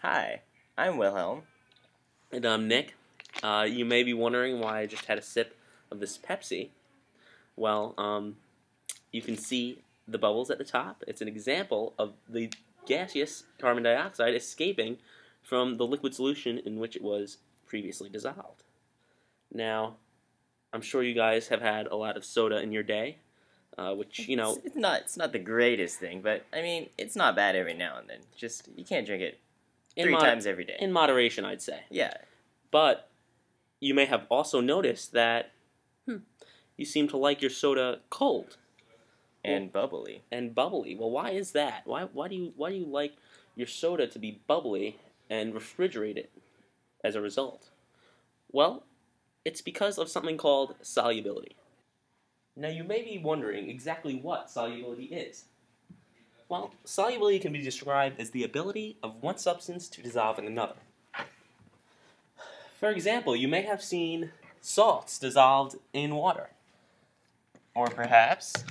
Hi, I'm Wilhelm. And I'm Nick. You may be wondering why I just had a sip of this Pepsi. Well, you can see the bubbles at the top. It's an example of the gaseous carbon dioxide escaping from the liquid solution in which it was previously dissolved. Now, I'm sure you guys have had a lot of soda in your day, which, you know... It's not the greatest thing, but, I mean, it's not bad every now and then. Just, you can't drink it three times every day. In moderation, I'd say. Yeah. But you may have also noticed that you seem to like your soda cold. And bubbly. And bubbly. Well, why is that? Why do you like your soda to be bubbly and refrigerate it as a result? Well, it's because of something called solubility. Now, you may be wondering exactly what solubility is. Well, solubility can be described as the ability of one substance to dissolve in another. For example, you may have seen salts dissolved in water. Or perhaps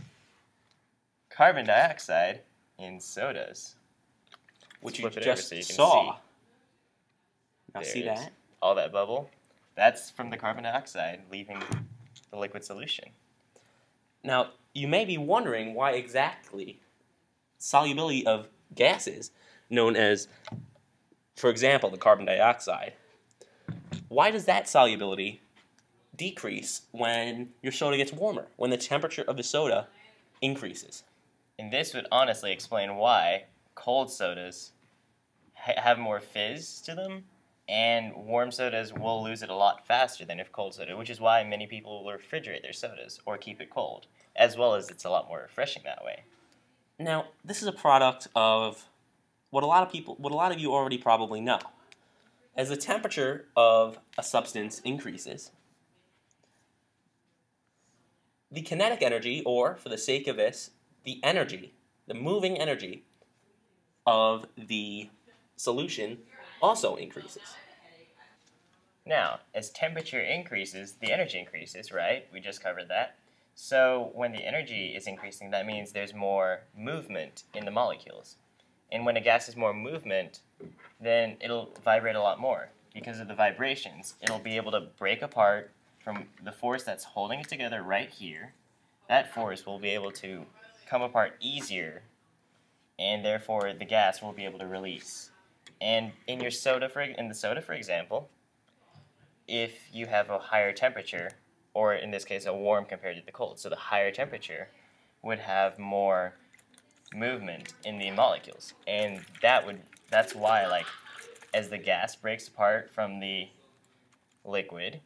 carbon dioxide in sodas. Which you just saw. Now see that? All that bubble? That's from the carbon dioxide leaving the liquid solution. Now, you may be wondering why exactly solubility of gases, known as, for example, the carbon dioxide, why does that solubility decrease when your soda gets warmer, when the temperature of the soda increases? And this would honestly explain why cold sodas have more fizz to them, and warm sodas will lose it a lot faster than if cold soda, which is why many people will refrigerate their sodas or keep it cold, as well as it's a lot more refreshing that way. Now, this is a product of what a lot of you already probably know. As the temperature of a substance increases, the kinetic energy, or for the sake of this, the energy, the moving energy of the solution also increases. Now, as temperature increases, the energy increases, right? We just covered that. So when the energy is increasing, that means there's more movement in the molecules. And when a gas has more movement, then it'll vibrate a lot more. Because of the vibrations, it'll be able to break apart from the force that's holding it together right here. That force will be able to come apart easier, and therefore the gas will be able to release. And in your soda, for example, if you have a higher temperature, or in this case a warm compared to the cold, so the higher temperature would have more movement in the molecules, and that's why, like, as the gas breaks apart from the liquid,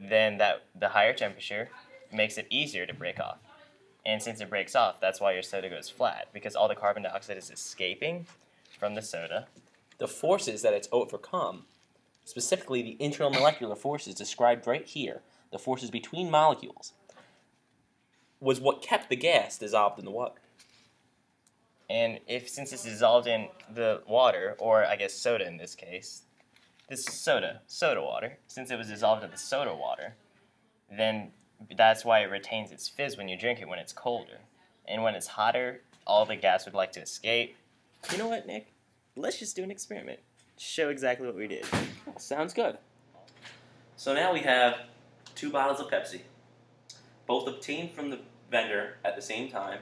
then the higher temperature makes it easier to break off. And since it breaks off, that's why your soda goes flat, because all the carbon dioxide is escaping from the soda. The forces that it's overcome, specifically the intermolecular forces described right here, the forces between molecules, was what kept the gas dissolved in the water. And since it's dissolved in the water, or I guess soda in this case, this is soda water, since it was dissolved in the soda water, then that's why it retains its fizz when you drink it when it's colder. And when it's hotter, all the gas would like to escape. You know what, Nick? Let's just do an experiment. Show exactly what we did. Sounds good. So now we have 2 bottles of Pepsi, both obtained from the vendor at the same time,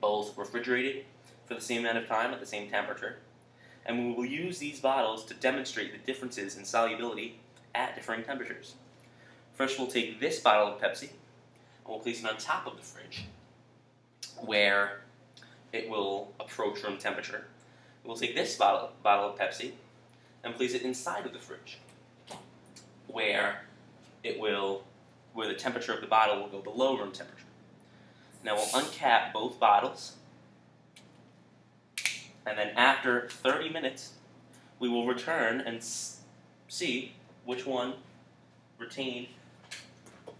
both refrigerated for the same amount of time at the same temperature, and we will use these bottles to demonstrate the differences in solubility at differing temperatures. First, we'll take this bottle of Pepsi, and we'll place it on top of the fridge, where it will approach room temperature. We'll take this bottle of Pepsi and place it inside of the fridge, where the temperature of the bottle will go below room temperature. Now we'll uncap both bottles, and then after 30 minutes, we will return and see which one retained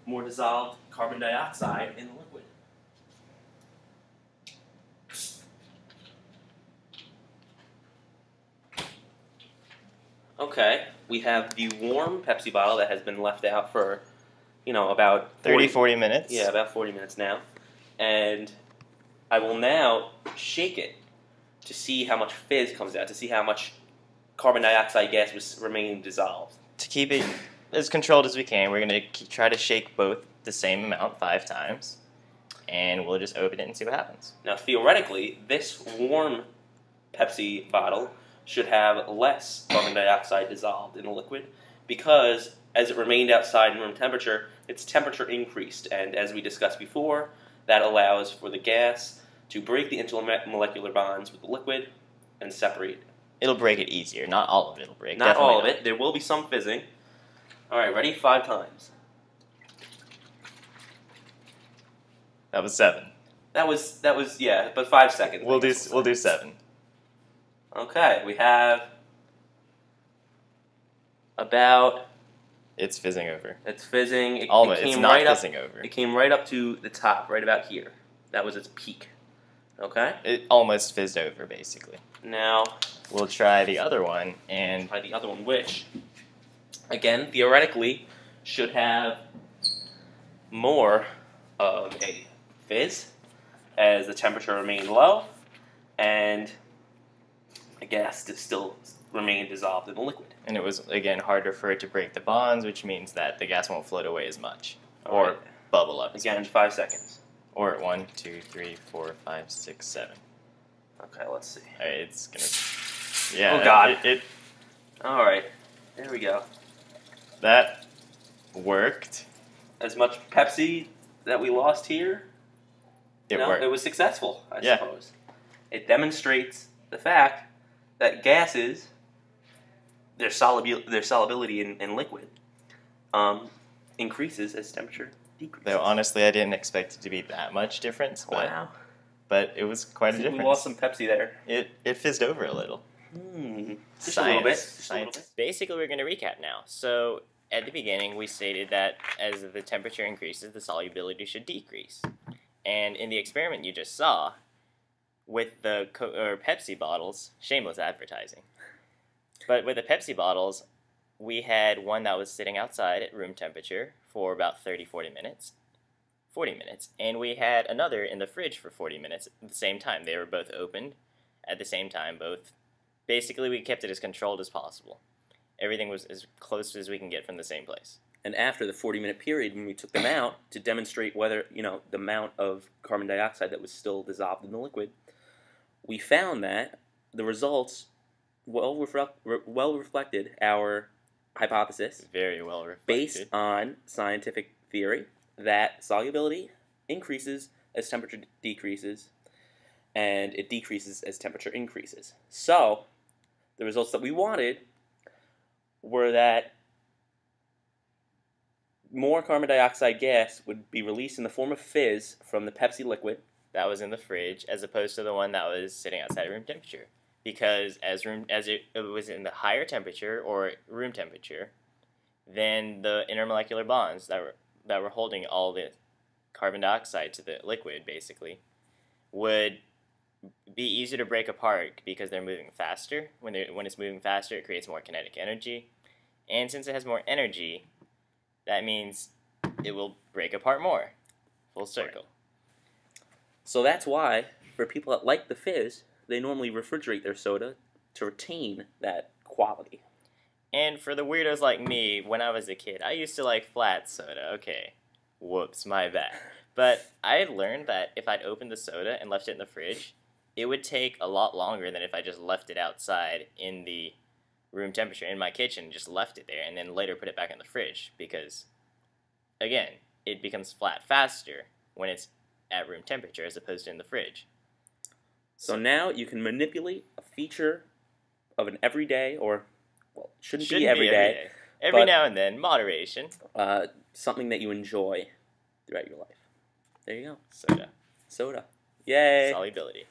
more dissolved carbon dioxide in the liquid. Okay, we have the warm Pepsi bottle that has been left out for, about 40 minutes? Yeah, about 40 minutes now. And I will now shake it to see how much fizz comes out, to see how much carbon dioxide gas was remain dissolved. To keep it as controlled as we can, we're going to try to shake both the same amount 5 times, and we'll just open it and see what happens. Now, theoretically, this warm Pepsi bottle should have less carbon dioxide dissolved in the liquid because as it remained outside in room temperature, its temperature increased, and as we discussed before, that allows for the gas to break the intermolecular bonds with the liquid and separate. It'll break it easier. Not all of it will break. Not all of it. There will be some fizzing. All right, ready? 5 times. That was 7. That was yeah, but 5 seconds. We'll do 7. Okay, we have about. It's fizzing over. It's fizzing. Almost. It's not fizzing over. It came right up to the top, right about here. That was its peak. Okay. It almost fizzed over, basically. Now we'll try the other one, and try the other one, which, again, theoretically, should have more of a fizz as the temperature remained low, and the gas still remained dissolved in the liquid. And it was, again, harder for it to break the bonds, which means that the gas won't float away as much. All or right. Bubble up. Again, 5 seconds. Or 1, 2, 3, 4, 5, 6, 7. Okay, let's see. All right, it's gonna. Yeah. Oh God. It All right. There we go. That worked. As much Pepsi that we lost here. It worked. It was successful, I suppose. It demonstrates the fact that gases, their solubility in liquid, increases as temperature decreases. Though honestly, I didn't expect it to be that much difference. But, Wow. But it was quite a difference. We lost some Pepsi there. It fizzed over a little. Just a little bit. Science. Basically, we're going to recap now. So at the beginning, we stated that as the temperature increases, the solubility should decrease. And in the experiment you just saw, with the Pepsi bottles, shameless advertising, but with the Pepsi bottles, we had one that was sitting outside at room temperature for about 40 minutes, and we had another in the fridge for 40 minutes at the same time. They were both opened at the same time. Basically, we kept it as controlled as possible. Everything was as close as we can get from the same place. And after the 40-minute period, when we took them out to demonstrate whether, the amount of carbon dioxide that was still dissolved in the liquid, we found that the results well reflected our hypothesis. Very well reflected. Based on scientific theory that solubility increases as temperature decreases, and it decreases as temperature increases. So, the results that we wanted were that more carbon dioxide gas would be released in the form of fizz from the Pepsi liquid that was in the fridge, as opposed to the one that was sitting outside room temperature. Because as it was in the higher temperature or room temperature, then the intermolecular bonds that were holding all the carbon dioxide to the liquid, basically, would be easier to break apart because they're moving faster. When it's moving faster, it creates more kinetic energy. And since it has more energy, that means it will break apart more. Full circle. So that's why, for people that like the fizz, they normally refrigerate their soda to retain that quality. And for the weirdos like me, when I was a kid, I used to like flat soda. Okay, whoops, my bad. But I had learned that if I'd opened the soda and left it in the fridge, it would take a lot longer than if I just left it outside in the room temperature in my kitchen, just left it there, and then later put it back in the fridge. Because, again, it becomes flat faster when it's at room temperature as opposed to in the fridge. So now you can manipulate a feature of an everyday, or, well, shouldn't be every day. Every now and then, moderation. Something that you enjoy throughout your life. There you go. Soda. Soda. Yay. Solubility.